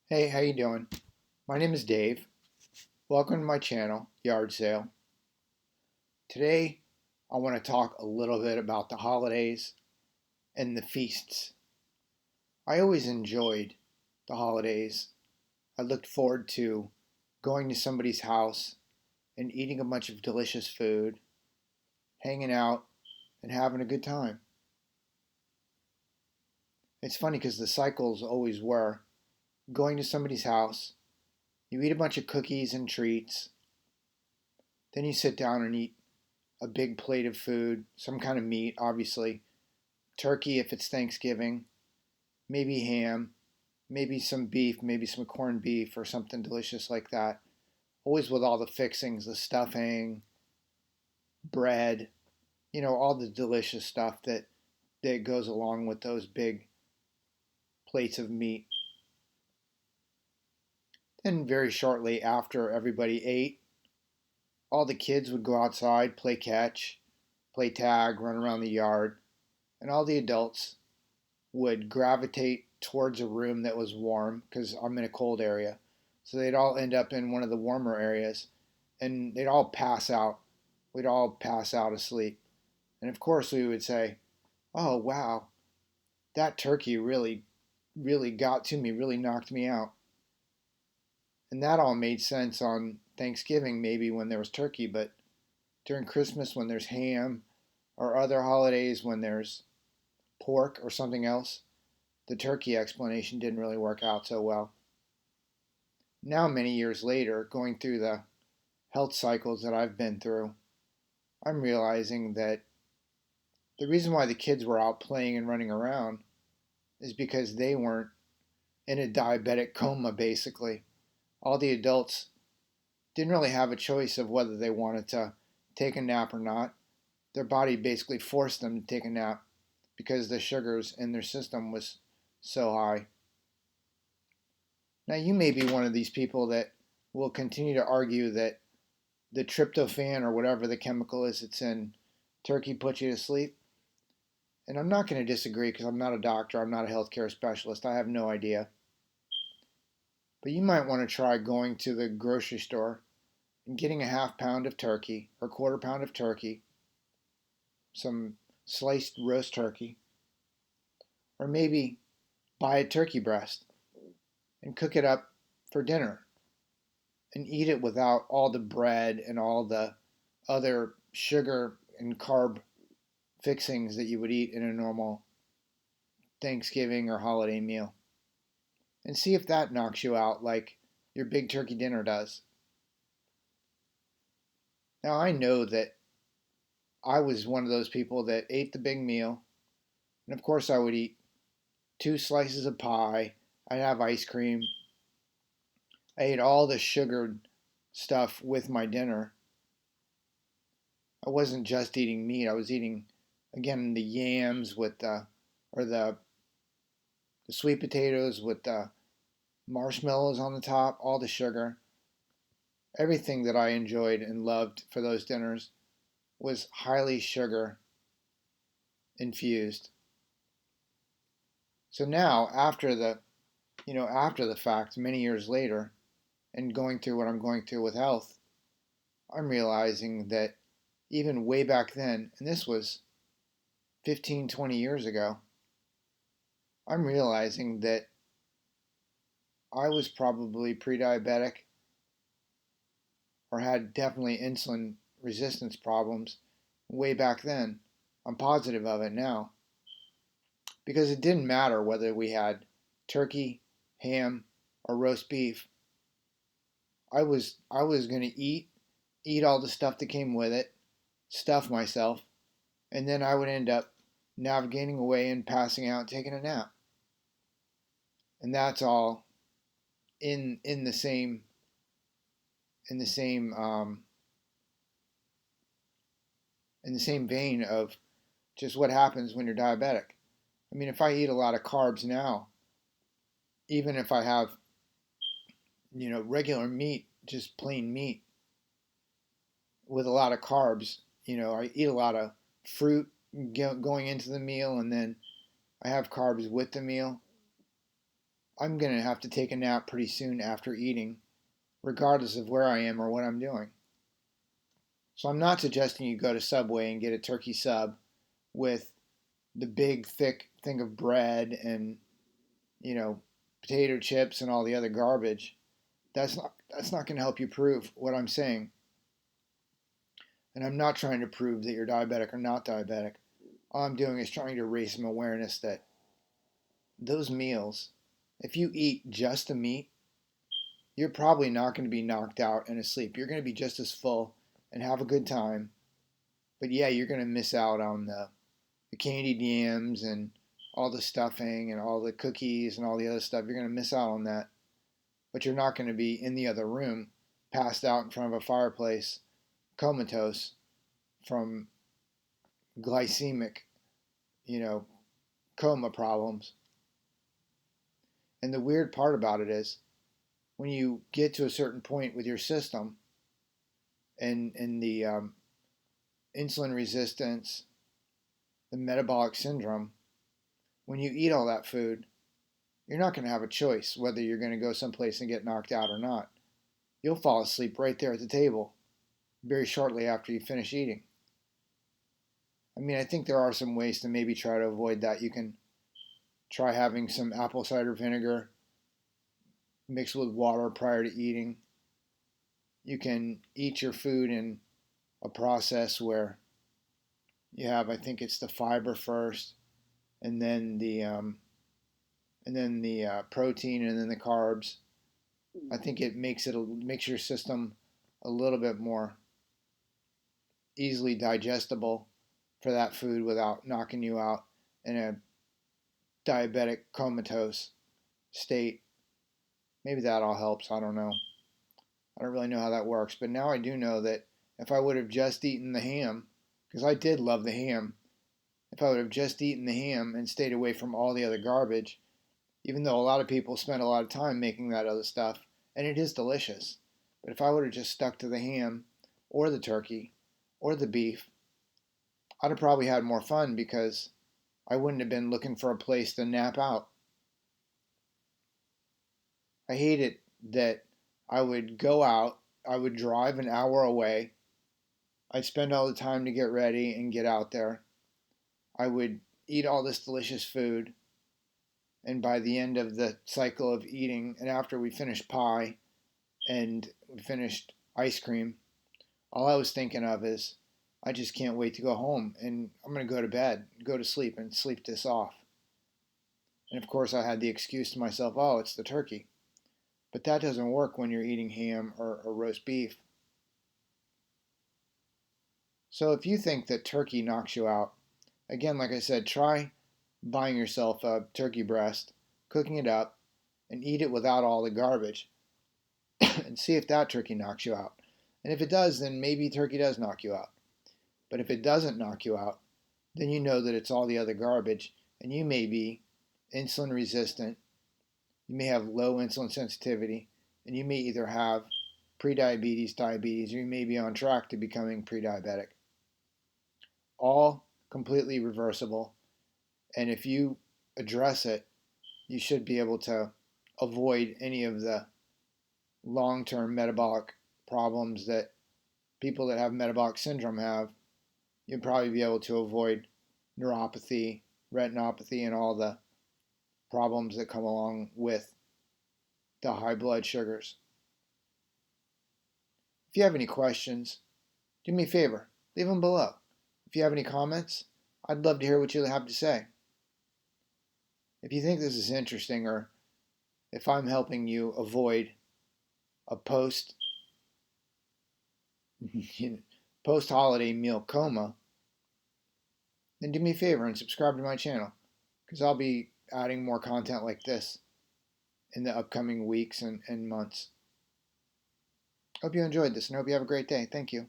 Hey, how you doing? My name is Dave. Welcome to my channel, Yard Sale. Today, I want to talk a little bit about the holidays and the feasts. I always enjoyed the holidays. I looked forward to going to somebody's house and eating a bunch of delicious food, hanging out, and having a good time. It's funny because the cycles always were going to somebody's house, you eat a bunch of cookies and treats, then you sit down and eat a big plate of food, some kind of meat, obviously, turkey if it's Thanksgiving, maybe ham, maybe some beef, maybe some corned beef or something delicious like that. Always with all the fixings, the stuffing, bread, all the delicious stuff that goes along with those big plates of meat. Then very shortly after everybody ate, all the kids would go outside, play catch, play tag, run around the yard, and all the adults would gravitate towards a room that was warm because I'm in a cold area. So they'd all end up in one of the warmer areas and they'd all pass out. We'd all pass out asleep. And of course, we would say, "Oh, wow, that turkey really got to me, really knocked me out." And that all made sense on Thanksgiving, maybe when there was turkey, but during Christmas, when there's ham, or other holidays when there's pork or something else, the turkey explanation didn't really work out so well. Now, many years later, going through the health cycles that I've been through, I'm realizing that the reason why the kids were out playing and running around is because they weren't in a diabetic coma, basically. All the adults didn't really have a choice of whether they wanted to take a nap or not. Their body basically forced them to take a nap because the sugars in their system was so high. Now, you may be one of these people that will continue to argue that the tryptophan or whatever the chemical is that's in turkey puts you to sleep. And I'm not going to disagree because I'm not a doctor, I'm not a healthcare specialist, I have no idea. But you might want to try going to the grocery store and getting a half pound of turkey or quarter pound of turkey, some sliced roast turkey, or maybe buy a turkey breast and cook it up for dinner and eat it without all the bread and all the other sugar and carb fixings that you would eat in a normal Thanksgiving or holiday meal. And see if that knocks you out like your big turkey dinner does. Now, I know that I was one of those people that ate the big meal, and of course, I would eat two slices of pie, I'd have ice cream, I ate all the sugared stuff with my dinner. I wasn't just eating meat, I was eating, again, the yams with or the sweet potatoes with the marshmallows on the top, all the sugar. Everything that I enjoyed and loved for those dinners was highly sugar infused. So now, after the fact, many years later, and going through what I'm going through with health, I'm realizing that even way back then, and this was 15, 20 years ago, I'm realizing that I was probably pre-diabetic or had definitely insulin resistance problems way back then. I'm positive of it now because it didn't matter whether we had turkey, ham, or roast beef. I was going to eat all the stuff that came with it, stuff myself, and then I would end up navigating away and passing out and taking a nap. And that's all in the same in the same in the same vein of just what happens when you're diabetic. I mean, if I eat a lot of carbs now, even if I have, regular meat, just plain meat with a lot of carbs, I eat a lot of fruit going into the meal and then I have carbs with the meal. I'm going to have to take a nap pretty soon after eating, regardless of where I am or what I'm doing. So I'm not suggesting you go to Subway and get a turkey sub with the big thick thing of bread and, you know, potato chips and all the other garbage. That's not going to help you prove what I'm saying. And I'm not trying to prove that you're diabetic or not diabetic. All I'm doing is trying to raise some awareness that those meals, if you eat just the meat, you're probably not going to be knocked out and asleep. You're going to be just as full and have a good time. But yeah, you're going to miss out on the candied yams and all the stuffing and all the cookies and all the other stuff. You're going to miss out on that. But you're not going to be in the other room, passed out in front of a fireplace, comatose from glycemic, you know, coma problems. And the weird part about it is when you get to a certain point with your system and the insulin resistance, the metabolic syndrome, when you eat all that food, you're not going to have a choice whether you're going to go someplace and get knocked out or not. You'll fall asleep right there at the table very shortly after you finish eating. I mean, I think there are some ways to maybe try to avoid that. You can try having some apple cider vinegar mixed with water prior to eating. You can eat your food in a process where you have, I think it's the fiber first, and then the protein, and then the carbs. I think it makes your system a little bit more easily digestible for that food without knocking you out in a diabetic comatose state. Maybe that all helps. I don't know. I don't really know how that works, but now I do know that if I would have just eaten the ham, because I did love the ham, if I would have just eaten the ham and stayed away from all the other garbage, even though a lot of people spend a lot of time making that other stuff, and it is delicious, but if I would have just stuck to the ham or the turkey or the beef, I'd have probably had more fun because I wouldn't have been looking for a place to nap out. I hate it that I would go out, I would drive an hour away, I'd spend all the time to get ready and get out there. I would eat all this delicious food, and by the end of the cycle of eating, and after we finished pie and we finished ice cream, all I was thinking of is, I just can't wait to go home and I'm going to go to bed, go to sleep, and sleep this off. And of course, I had the excuse to myself, oh, it's the turkey. But that doesn't work when you're eating ham or roast beef. So if you think that turkey knocks you out, again, like I said, try buying yourself a turkey breast, cooking it up, and eat it without all the garbage, and see if that turkey knocks you out. And if it does, then maybe turkey does knock you out. But if it doesn't knock you out, then you know that it's all the other garbage, and you may be insulin resistant, you may have low insulin sensitivity, and you may either have prediabetes, diabetes, or you may be on track to becoming pre-diabetic. All completely reversible, and if you address it, you should be able to avoid any of the long-term metabolic problems that people that have metabolic syndrome have. You'd probably be able to avoid neuropathy, retinopathy, and all the problems that come along with the high blood sugars. If you have any questions, do me a favor, leave them below. If you have any comments, I'd love to hear what you have to say. If you think this is interesting, or if I'm helping you avoid a post holiday meal coma, then do me a favor and subscribe to my channel, because I'll be adding more content like this in the upcoming weeks and months. Hope you enjoyed this and hope you have a great day. Thank you.